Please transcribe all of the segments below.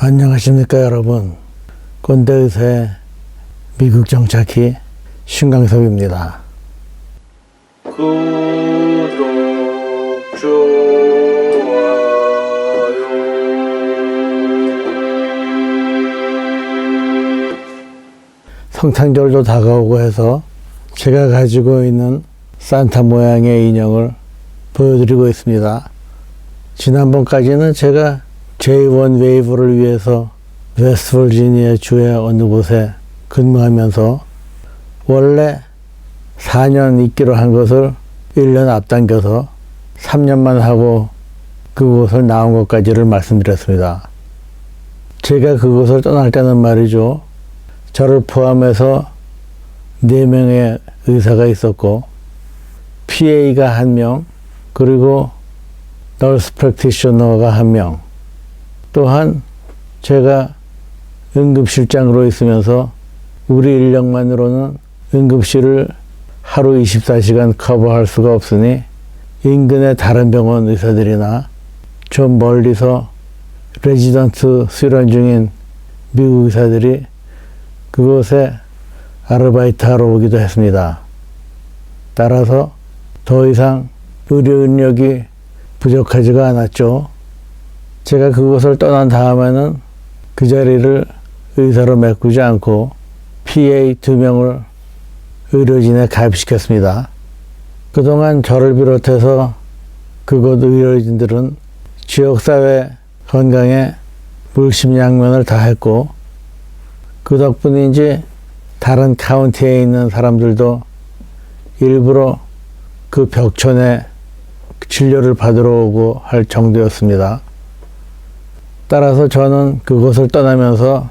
안녕하십니까 여러분. 꼰대의사의 미국 정착기 신강섭입니다. 구독, 좋아요. 성탄절도 다가오고 해서 제가 가지고 있는 산타 모양의 인형을 보여드리고 있습니다. 지난번까지는 제가 J1 웨이브를 위해서 웨스트버지니아 주의 어느 곳에 근무하면서 원래 4년 있기로 한 것을 1년 앞당겨서 3년만 하고 그곳을 나온 것까지를 말씀드렸습니다. 제가 그곳을 떠날 때는 말이죠, 저를 포함해서 4명의 의사가 있었고 PA가 1명, 그리고 널스 프랙티셔너가 1명, 또한 제가 응급실장으로 있으면서 우리 인력만으로는 응급실을 하루 24시간 커버할 수가 없으니 인근의 다른 병원 의사들이나 좀 멀리서 레지던트 수련 중인 미국 의사들이 그곳에 아르바이트 하러 오기도 했습니다. 따라서 더 이상 의료 인력이 부족하지가 않았죠. 제가 그곳을 떠난 다음에는 그 자리를 의사로 메꾸지 않고 PA 2명을 의료진에 가입시켰습니다. 그동안 저를 비롯해서 그곳 의료진들은 지역사회 건강에 물심양면을 다했고, 그 덕분인지 다른 카운티에 있는 사람들도 일부러 그 벽촌에 진료를 받으러 오고 할 정도였습니다. 따라서 저는 그곳을 떠나면서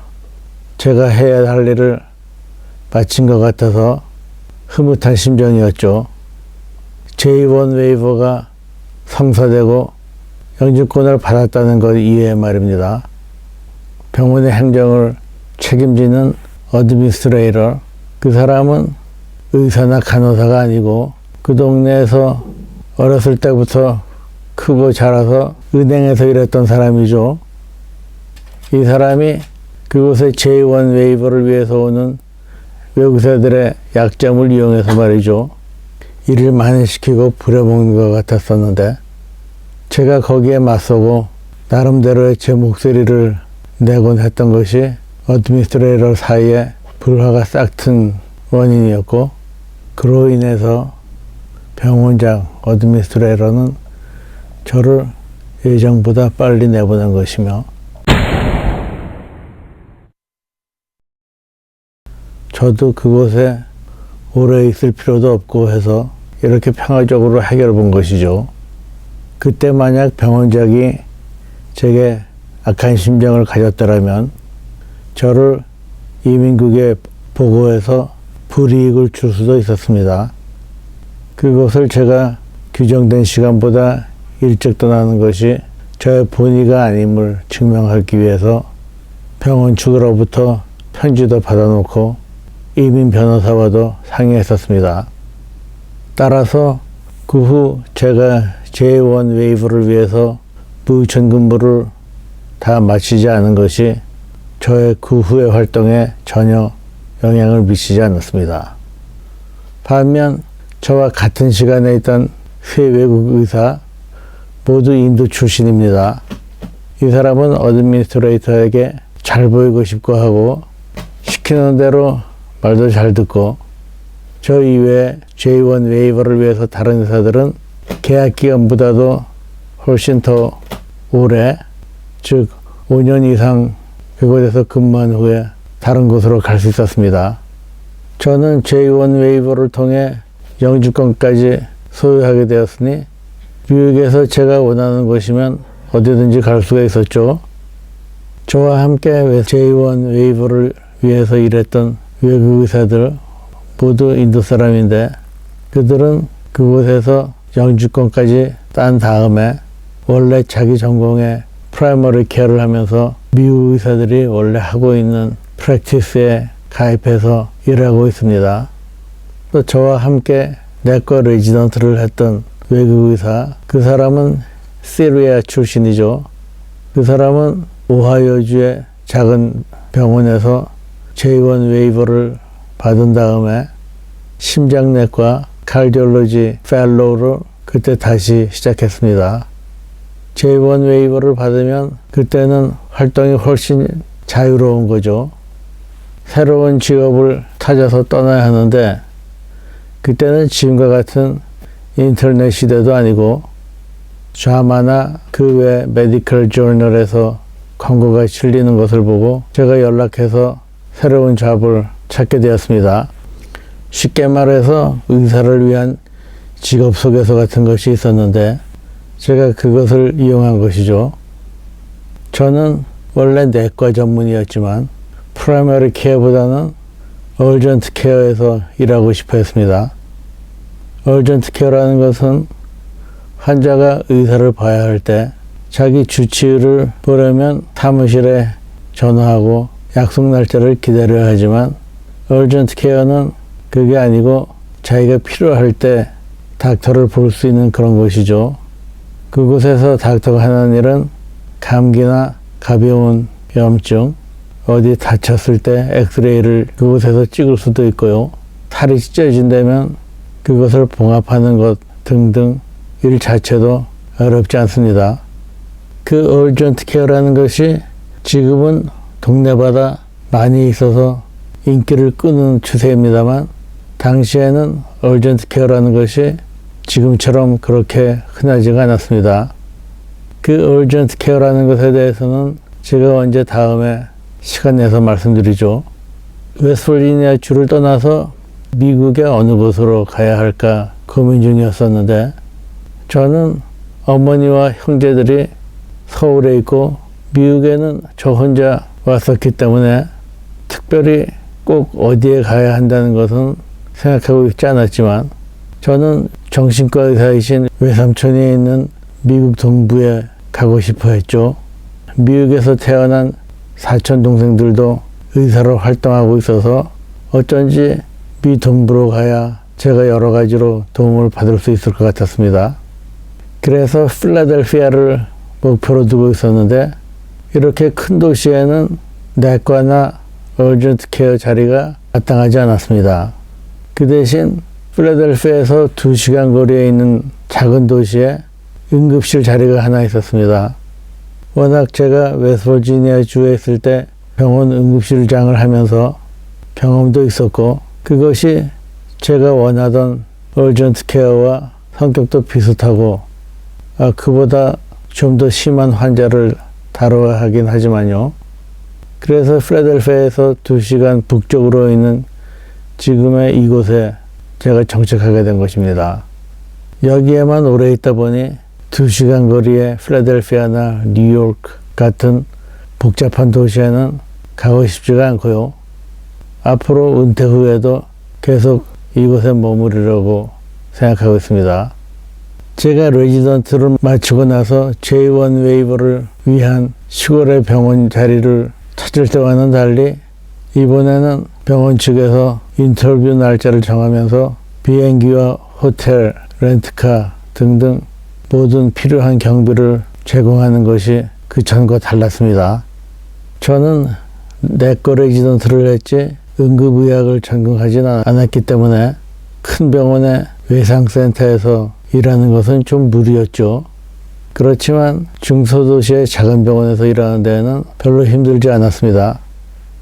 제가 해야 할 일을 마친 것 같아서 흐뭇한 심정이었죠. J1 웨이버가 성사되고 영주권을 받았다는 것 이외에 말입니다. 병원의 행정을 책임지는 어드미니스트레이터, 그 사람은 의사나 간호사가 아니고 그 동네에서 어렸을 때부터 크고 자라서 은행에서 일했던 사람이죠. 이 사람이 그곳에 J1 웨이버를 위해서 오는 외국인들의 약점을 이용해서 말이죠, 일을 많이 시키고 부려먹는 것 같았었는데, 제가 거기에 맞서고 나름대로의 제 목소리를 내곤 했던 것이 어드미니스트레이터 사이에 불화가 싹튼 원인이었고, 그로 인해서 병원장 어드미니스트레이터는 저를 예정보다 빨리 내보낸 것이며, 저도 그곳에 오래 있을 필요도 없고 해서 이렇게 평화적으로 해결해 본 것이죠. 그때 만약 병원장이 제게 악한 심정을 가졌더라면 저를 이민국에 보고해서 불이익을 줄 수도 있었습니다. 그것을 제가 규정된 시간보다 일찍 떠나는 것이 저의 본의가 아님을 증명하기 위해서 병원 측으로부터 편지도 받아놓고 이민 변호사와도 상의했었습니다. 따라서 그 후 제가 J1 웨이브를 위해서 무휴천 근무를 다 마치지 않은 것이 저의 그 후의 활동에 전혀 영향을 미치지 않았습니다. 반면 저와 같은 시간에 있던 세 외국 의사 모두 인도 출신입니다. 이 사람은 어드미니스트레이터에게 잘 보이고 싶고 하고 시키는 대로 말도 잘 듣고, 저 이외에 J1 웨이버를 위해서 다른 의사들은 계약 기간보다도 훨씬 더 오래, 즉 5년 이상 그곳에서 근무한 후에 다른 곳으로 갈 수 있었습니다. 저는 J1 웨이버를 통해 영주권까지 소유하게 되었으니 미국에서 제가 원하는 곳이면 어디든지 갈 수가 있었죠. 저와 함께 J1 웨이버를 위해서 일했던 외국 의사들 모두 인도 사람인데, 그들은 그곳에서 영주권까지 딴 다음에 원래 자기 전공의 프라이머리 케어를 하면서 미국 의사들이 원래 하고 있는 프랙티스에 가입해서 일하고 있습니다. 또 저와 함께 내과 레지던트를 했던 외국 의사, 그 사람은 시리아 출신이죠. 그 사람은 오하이오주의 작은 병원에서 J1 웨이버를 받은 다음에 심장내과 카디올로지 펠로우를 그때 다시 시작했습니다. J1 웨이버를 받으면 그때는 활동이 훨씬 자유로운 거죠. 새로운 직업을 찾아서 떠나야 하는데 그때는 지금과 같은 인터넷 시대도 아니고 좌마나 그 외 메디컬 저널에서 광고가 실리는 것을 보고 제가 연락해서 새로운 잡을 찾게 되었습니다. 쉽게 말해서 의사를 위한 직업 소개서 같은 것이 있었는데 제가 그것을 이용한 것이죠. 저는 원래 내과 전문이었지만 프라이머리 케어보다는 얼전트 케어에서 일하고 싶어 했습니다. 얼전트 케어라는 것은 환자가 의사를 봐야 할 때 자기 주치의를 보려면 사무실에 전화하고 약속 날짜를 기다려야 하지만 얼전트 케어는 그게 아니고 자기가 필요할 때 닥터를 볼 수 있는 그런 곳이죠. 그곳에서 닥터가 하는 일은 감기나 가벼운 염증, 어디 다쳤을 때 엑스레이를 그곳에서 찍을 수도 있고요. 살이 찢어진다면 그것을 봉합하는 것 등등 일 자체도 어렵지 않습니다. 그 얼전트 케어라는 것이 지금은 동네마다 많이 있어서 인기를 끄는 추세입니다만 당시에는 얼전트 케어라는 것이 지금처럼 그렇게 흔하지가 않았습니다. 그 얼전트 케어라는 것에 대해서는 제가 언제 다음에 시간 내서 말씀드리죠. 웨스트버지니아 주를 떠나서 미국의 어느 곳으로 가야 할까 고민 중이었었는데 저는 어머니와 형제들이 서울에 있고 미국에는 저 혼자 왔었기 때문에 특별히 꼭 어디에 가야 한다는 것은 생각하고 있지 않았지만 저는 정신과 의사이신 외삼촌이 있는 미국 동부에 가고 싶어 했죠. 미국에서 태어난 사촌 동생들도 의사로 활동하고 있어서 어쩐지 미 동부로 가야 제가 여러 가지로 도움을 받을 수 있을 것 같았습니다. 그래서 필라델피아를 목표로 두고 있었는데 이렇게 큰 도시에는 내과나 얼전트 케어 자리가 마땅하지 않았습니다. 그 대신 필라델피아에서 2시간 거리에 있는 작은 도시에 응급실 자리가 하나 있었습니다. 워낙 제가 웨스트버지니아 주에 있을 때 병원 응급실장을 하면서 경험도 있었고 그것이 제가 원하던 얼전트 케어와 성격도 비슷하고 그보다 좀 더 심한 환자를 다뤄야 하긴 하지만요. 그래서 필라델피아에서 2시간 북쪽으로 있는 지금의 이곳에 제가 정착하게 된 것입니다. 여기에만 오래 있다 보니 2시간 거리의 필라델피아나 뉴욕 같은 복잡한 도시에는 가고 싶지가 않고요. 앞으로 은퇴 후에도 계속 이곳에 머무르려고 생각하고 있습니다. 제가 레지던트를 마치고 나서 J1 웨이버를 위한 시골의 병원 자리를 찾을 때와는 달리 이번에는 병원 측에서 인터뷰 날짜를 정하면서 비행기와 호텔, 렌트카 등등 모든 필요한 경비를 제공하는 것이 그 전과 달랐습니다. 저는 내과 레지던트를 했지 응급의학을 전공하지는 않았기 때문에 큰 병원의 외상센터에서 일하는 것은 좀 무리였죠. 그렇지만 중소도시의 작은 병원에서 일하는 데에는 별로 힘들지 않았습니다.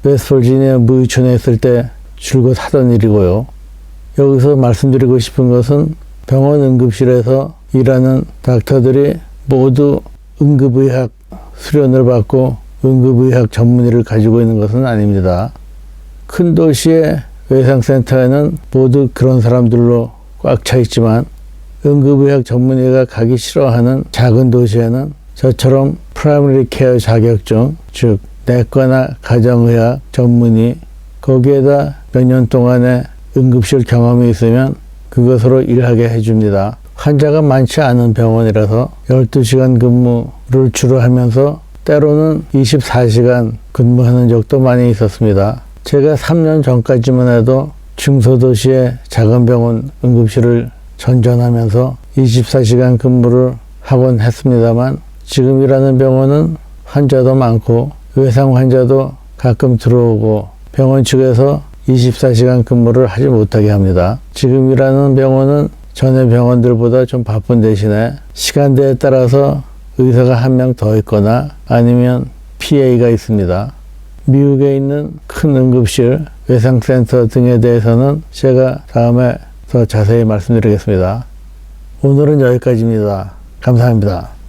웨스트버지니아 무유촌에 있을 때 줄곧 하던 일이고요. 여기서 말씀드리고 싶은 것은 병원 응급실에서 일하는 닥터들이 모두 응급의학 수련을 받고 응급의학 전문의를 가지고 있는 것은 아닙니다. 큰 도시의 외상센터에는 모두 그런 사람들로 꽉 차 있지만 응급의학 전문의가 가기 싫어하는 작은 도시에는 저처럼 프라이머리 케어 자격증, 즉 내과나 가정의학 전문의, 거기에다 몇 년 동안의 응급실 경험이 있으면 그것으로 일하게 해줍니다. 환자가 많지 않은 병원이라서 12시간 근무를 주로 하면서 때로는 24시간 근무하는 적도 많이 있었습니다. 제가 3년 전까지만 해도 중소도시의 작은 병원 응급실을 전전하면서 24시간 근무를 하곤 했습니다만 지금 일하는 병원은 환자도 많고 외상 환자도 가끔 들어오고 병원 측에서 24시간 근무를 하지 못하게 합니다. 지금 일하는 병원은 전에 병원들보다 좀 바쁜 대신에 시간대에 따라서 의사가 한 명 더 있거나 아니면 PA가 있습니다. 미국에 있는 큰 응급실, 외상센터 등에 대해서는 제가 다음에 더 자세히 말씀드리겠습니다. 오늘은 여기까지입니다. 감사합니다.